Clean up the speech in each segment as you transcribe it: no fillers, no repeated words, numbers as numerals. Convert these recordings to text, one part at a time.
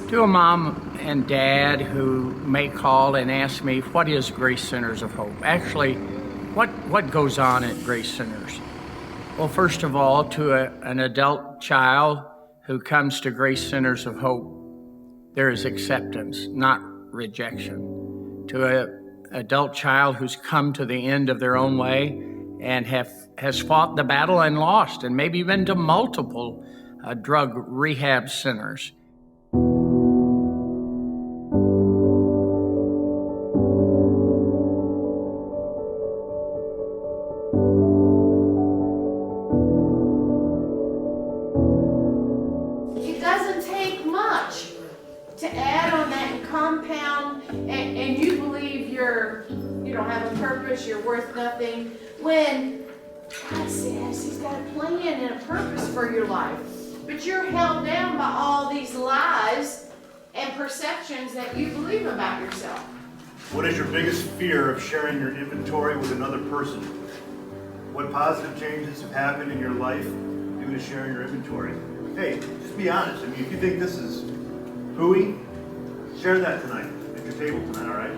To a mom and dad who may call and ask me, what is Grace Centers of Hope? Actually, what goes on at Grace Centers? Well, first of all, to an adult child who comes to Grace Centers of Hope, there is acceptance, not rejection. To an adult child who's come to the end of their own way and has fought the battle and lost, and maybe been to multiple drug rehab centers. It doesn't take much to add on that and compound, and you believe you don't have a purpose, you're worth nothing, when God says He's got a plan and a purpose for your life. But you're held down by all these lies and perceptions that you believe about yourself. What is your biggest fear of sharing your inventory with another person? What positive changes have happened in your life due to sharing your inventory? Hey, just be honest. I mean, if you think this is hooey, share that tonight at your table tonight, all right?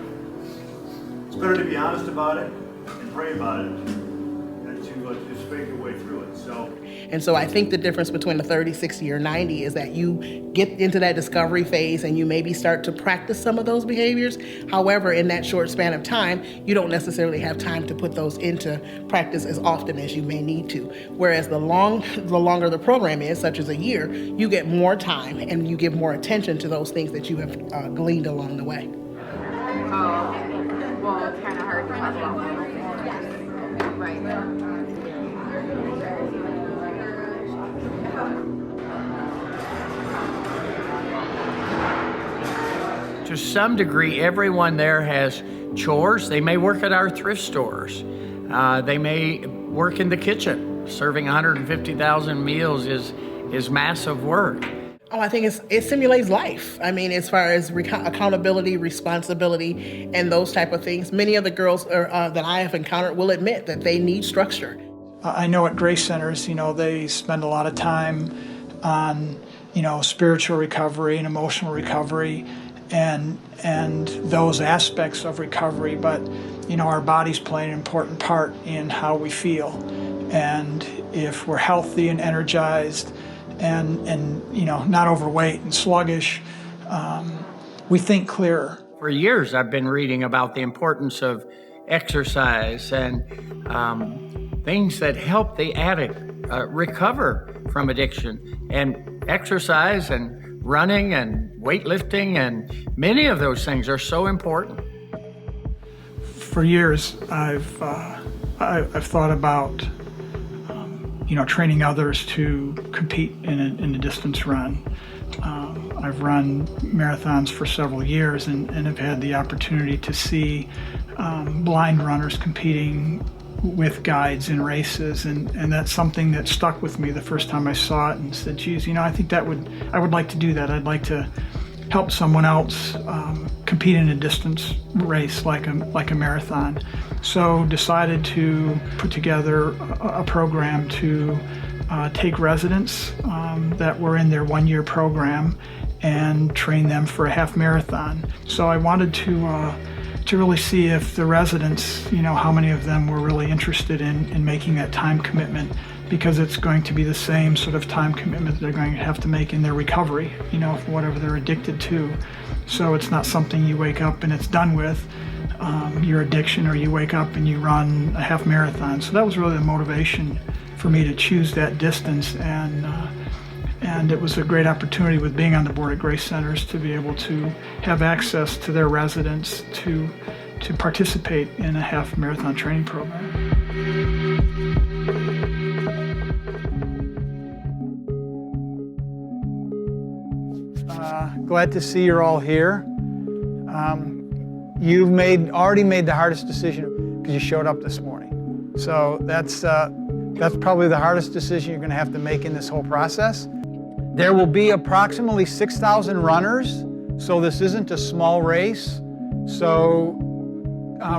It's better to be honest about it and pray about it than to just fake your way through it. And so I think the difference between a 30, 60, or 90 is that you get into that discovery phase and you maybe start to practice some of those behaviors. However, in that short span of time, you don't necessarily have time to put those into practice as often as you may need to. Whereas the longer the program is, such as a year, you get more time and you give more attention to those things that you have gleaned along the way. Oh, well, it's kind of hard to talk about. Right. To some degree, everyone there has chores. They may work at our thrift stores. They may work in the kitchen. Serving 150,000 meals is massive work. Oh, I think it simulates life. I mean, as far as accountability, responsibility, and those type of things. Many of the girls that I have encountered will admit that they need structure. I know at Grace Centers, they spend a lot of time on, spiritual recovery and emotional recovery and those aspects of recovery, but, our bodies play an important part in how we feel. And if we're healthy and energized and not overweight and sluggish, we think clearer. For years, I've been reading about the importance of exercise and things that help the addict recover from addiction. And exercise and running and weightlifting and many of those things are so important. For years, I've thought about training others to compete in a distance run. I've run marathons for several years and have had the opportunity to see blind runners competing with guides in races, and that's something that stuck with me the first time I saw it and said, geez, I think I would like to do that. I'd like to help someone else compete in a distance race like a marathon. So decided to put together a program to take residents that were in their one-year program and train them for a half marathon. So I wanted to really see if the residents, how many of them were really interested in making that time commitment, because it's going to be the same sort of time commitment they're going to have to make in their recovery, for whatever they're addicted to. So it's not something you wake up and it's done with, your addiction, or you wake up and you run a half marathon. So that was really the motivation for me to choose that distance, and it was a great opportunity with being on the board at Grace Centers to be able to have access to their residents to participate in a half marathon training program. Glad to see you're all here. You've already made the hardest decision because you showed up this morning. So that's probably the hardest decision you're going to have to make in this whole process. There will be approximately 6,000 runners, so this isn't a small race. So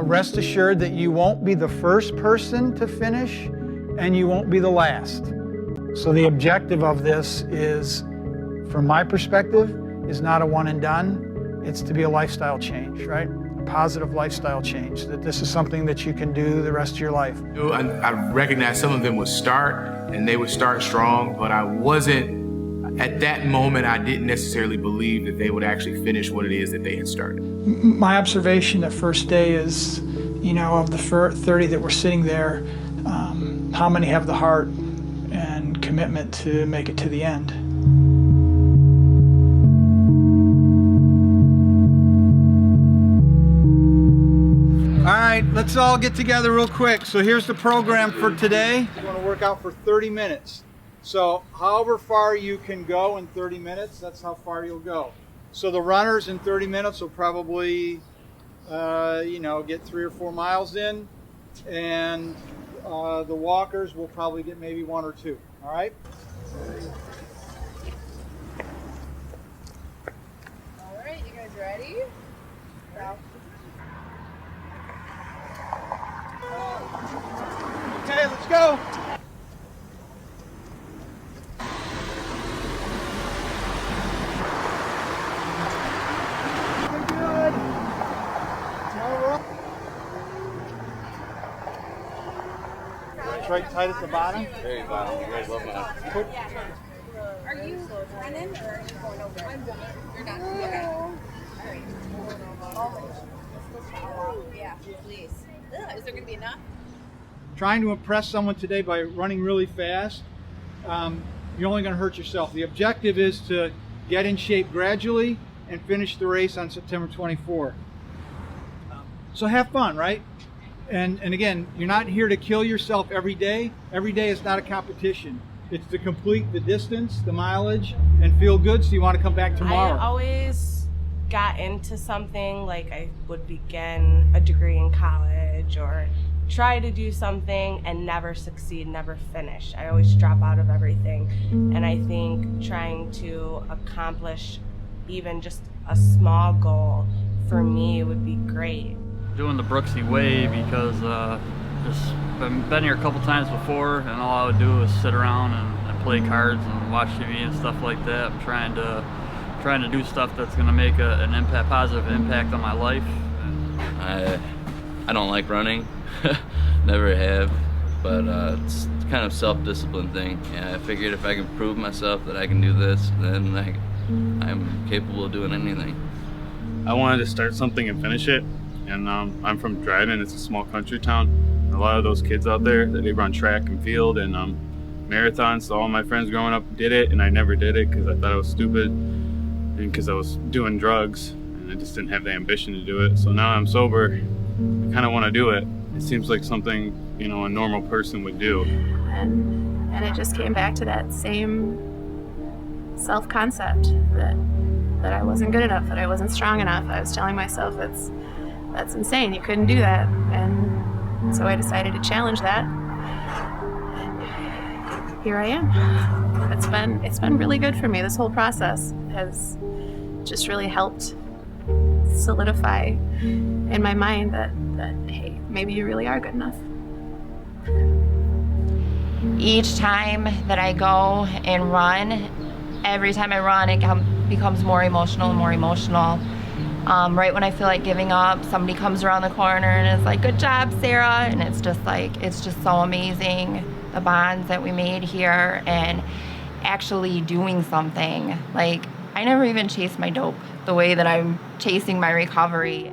rest assured that you won't be the first person to finish and you won't be the last. So the objective of this is, from my perspective, is not a one and done. It's to be a lifestyle change, right? A positive lifestyle change, that this is something that you can do the rest of your life. I recognize some of them would start, and they would start strong, but I wasn't, at that moment, I didn't necessarily believe that they would actually finish what it is that they had started. My observation the first day is, you know, of the 30 that were sitting there, how many have the heart and commitment to make it to the end? All right, let's all get together real quick. So here's the program for today. We're going to work out for 30 minutes. So however far you can go in 30 minutes, that's how far you'll go. So the runners in 30 minutes will probably, get 3 or 4 miles in, and the walkers will probably get maybe 1 or 2. All right? All right, you guys ready? Okay, let's go. Good. All right. Right tight at the bottom. Very bottom. You guys love that. Are you running or are you going over? I'm done. You're done. Okay. All right. Yeah, please. Ugh, is there going to be enough? Trying to impress someone today by running really fast, you're only going to hurt yourself. The objective is to get in shape gradually and finish the race on September 24. So have fun, right? And again, you're not here to kill yourself every day. Every day is not a competition. It's to complete the distance, the mileage, and feel good so you want to come back tomorrow. I always got into something, like I would begin a degree in college or try to do something and never succeed, never finish. I always drop out of everything. And I think trying to accomplish even just a small goal for me would be great. Doing the Brooksy way because just been here a couple times before, and all I would do is sit around and play cards and watch TV and stuff like that. I'm trying to do stuff that's going to make an impact, positive impact on my life. I don't like running, never have, but it's kind of self-discipline thing. Yeah, I figured if I can prove myself that I can do this, then I'm capable of doing anything. I wanted to start something and finish it, and I'm from Dryden. It's a small country town. A lot of those kids out there, they run track and field and marathons, so all my friends growing up did it, and I never did it because I thought I was stupid and because I was doing drugs, and I just didn't have the ambition to do it. So now I'm sober, I kind of want to do it. It seems like something, a normal person would do. And it just came back to that same self-concept that I wasn't good enough, that I wasn't strong enough. I was telling myself that's insane, you couldn't do that. And so I decided to challenge that. And here I am. It's been really good for me. This whole process has just really helped solidify in my mind that hey, maybe you really are good enough. Each time that I go and run, every time I run, it becomes more emotional and more emotional. Right when I feel like giving up, somebody comes around the corner and is like, "Good job, Sarah," and it's just so amazing, the bonds that we made here and actually doing something. Like, I never even chased my dope the way that I'm chasing my recovery.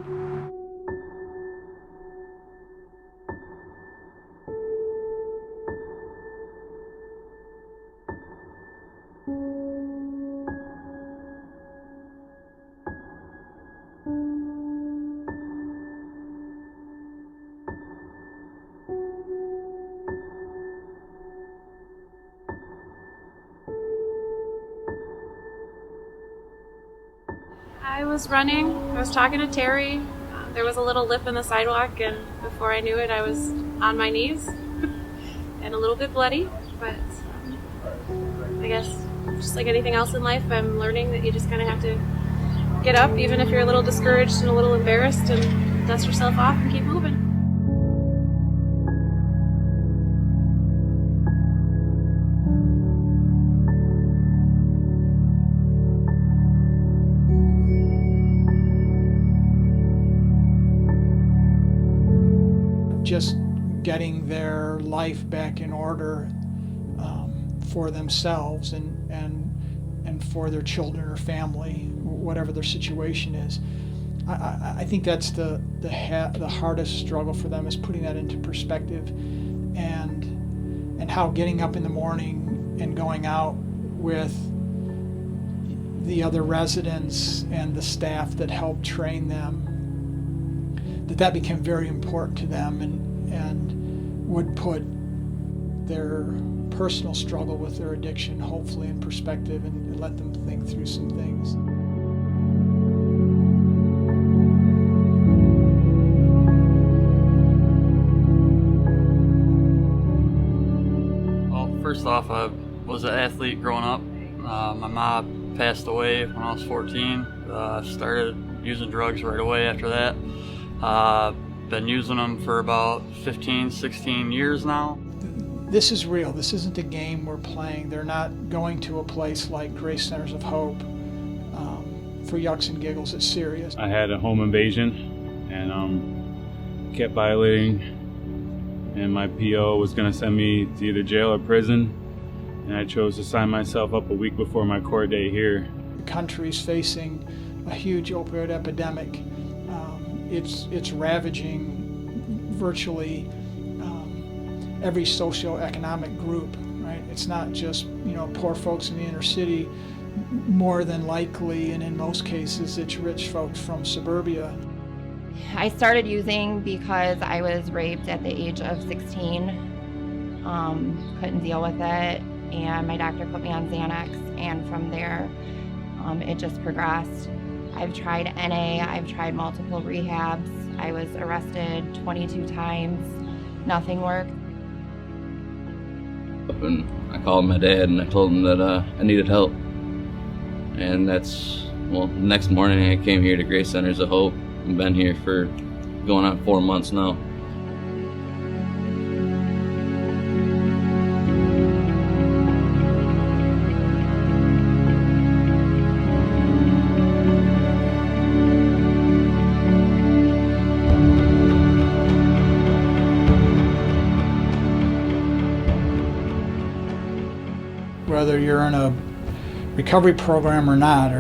I was running, I was talking to Terry. There was a little lip in the sidewalk, and before I knew it, I was on my knees and a little bit bloody. But I guess just like anything else in life, I'm learning that you just kind of have to get up, even if you're a little discouraged and a little embarrassed, and dust yourself off and keep moving. just getting their life back in order for themselves and for their children or family, whatever their situation is. I think that's the hardest struggle for them, is putting that into perspective, and how getting up in the morning and going out with the other residents and the staff that help train them, that became very important to them, and would put their personal struggle with their addiction hopefully in perspective, and let them think through some things. First off, I was an athlete growing up. My mom passed away when I was 14. Started using drugs right away after that. Been using them for about 15, 16 years now. This is real. This isn't a game we're playing. They're not going to a place like Grace Centers of Hope for yucks and giggles. It's serious. I had a home invasion and kept violating, and my PO was going to send me to either jail or prison, and I chose to sign myself up a week before my court date here. The country's facing a huge opioid epidemic. It's ravaging virtually every socioeconomic group, right? It's not just, poor folks in the inner city. More than likely, and in most cases, it's rich folks from suburbia. I started using because I was raped at the age of 16. Couldn't deal with it, and my doctor put me on Xanax, and from there, it just progressed. I've tried NA, I've tried multiple rehabs. I was arrested 22 times, nothing worked. And I called my dad and I told him that I needed help. And the next morning I came here to Grace Centers of Hope. I've been here for going on 4 months now. Whether you're in a recovery program or not,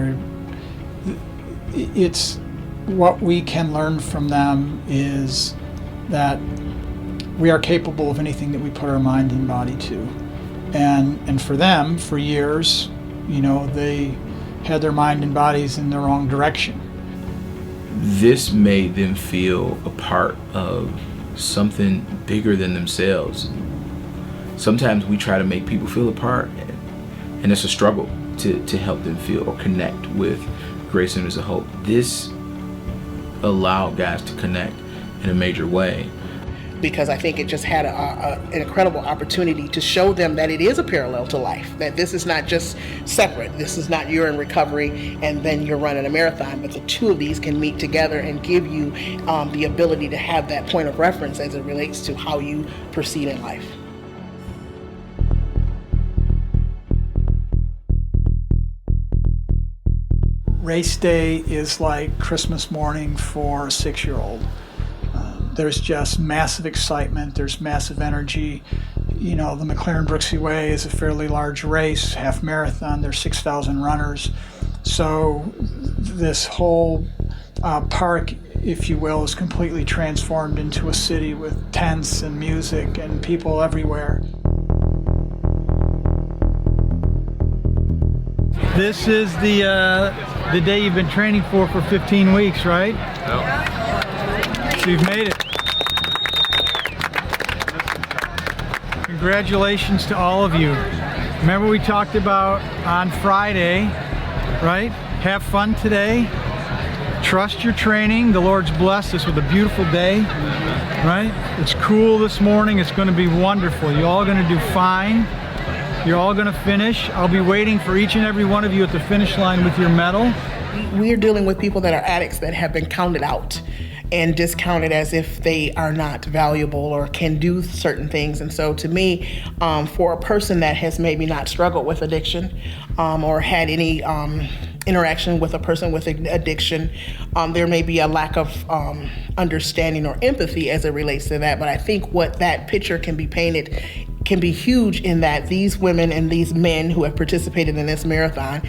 it's what we can learn from them is that we are capable of anything that we put our mind and body to. And for them, for years, they had their mind and bodies in the wrong direction. This made them feel a part of something bigger than themselves. Sometimes we try to make people feel a part, and it's a struggle to help them feel or connect with Grace Centers of Hope. This allowed guys to connect in a major way. Because I think it just had an incredible opportunity to show them that it is a parallel to life, that this is not just separate. This is not you're in recovery and then you're running a marathon, but the two of these can meet together and give you the ability to have that point of reference as it relates to how you proceed in life. Race day is like Christmas morning for a 6-year-old. There's just massive excitement, there's massive energy. The McLaren Brooksy Way is a fairly large race, half marathon, there's 6,000 runners. So this whole park, if you will, is completely transformed into a city with tents and music and people everywhere. This is the day you've been training for 15 weeks, right? Yep. So you've made it. Congratulations to all of you. Remember we talked about on Friday, right? Have fun today. Trust your training. The Lord's blessed us with a beautiful day, right? It's cool this morning. It's going to be wonderful. You're all going to do fine. You're all going to finish. I'll be waiting for each and every one of you at the finish line with your medal. We're dealing with people that are addicts that have been counted out and discounted as if they are not valuable or can do certain things. And so to me, for a person that has maybe not struggled with addiction or had any interaction with a person with addiction, there may be a lack of understanding or empathy as it relates to that. But I think what that picture can be painted can be huge in that these women and these men who have participated in this marathon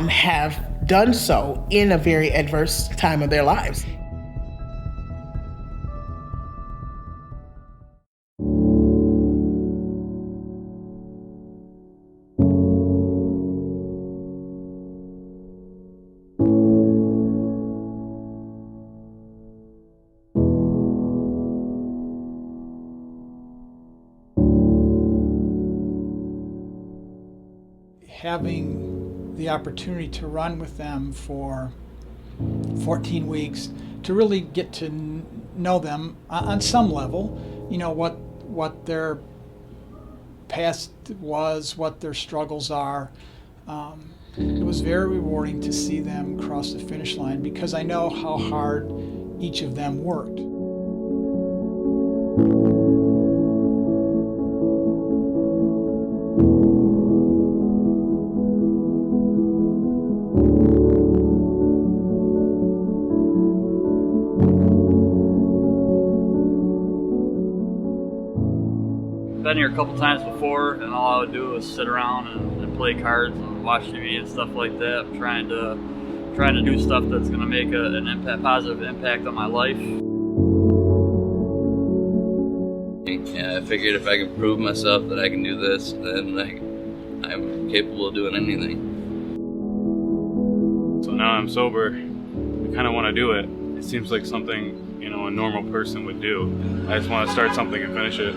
have done so in a very adverse time of their lives. Having the opportunity to run with them for 14 weeks, to really get to know them on some level, you know, what their past was, what their struggles are. It was very rewarding to see them cross the finish line because I know how hard each of them worked. Been here a couple times before, and all I would do was sit around and play cards and watch TV and stuff like that. I'm trying to do stuff that's going to make an positive impact on my life. Yeah, I figured if I can prove myself that I can do this, then I'm capable of doing anything. So now I'm sober, I kind of want to do it. It seems like something, you know, a normal person would do. I just want to start something and finish it.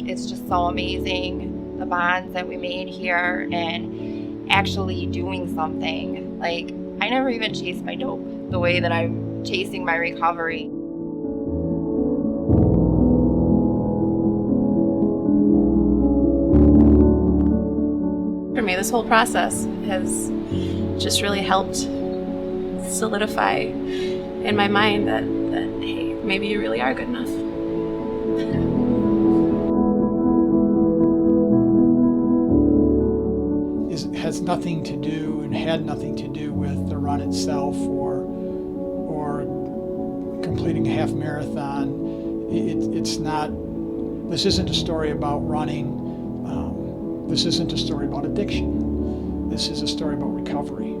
It's just so amazing, the bonds that we made here and actually doing something. Like, I never even chased my dope the way that I'm chasing my recovery. For me, this whole process has just really helped solidify in my mind that hey, maybe you really are good enough. Has nothing to do and had nothing to do with the run itself or completing a half marathon. It's not. This isn't a story about running. This isn't a story about addiction. This is a story about recovery.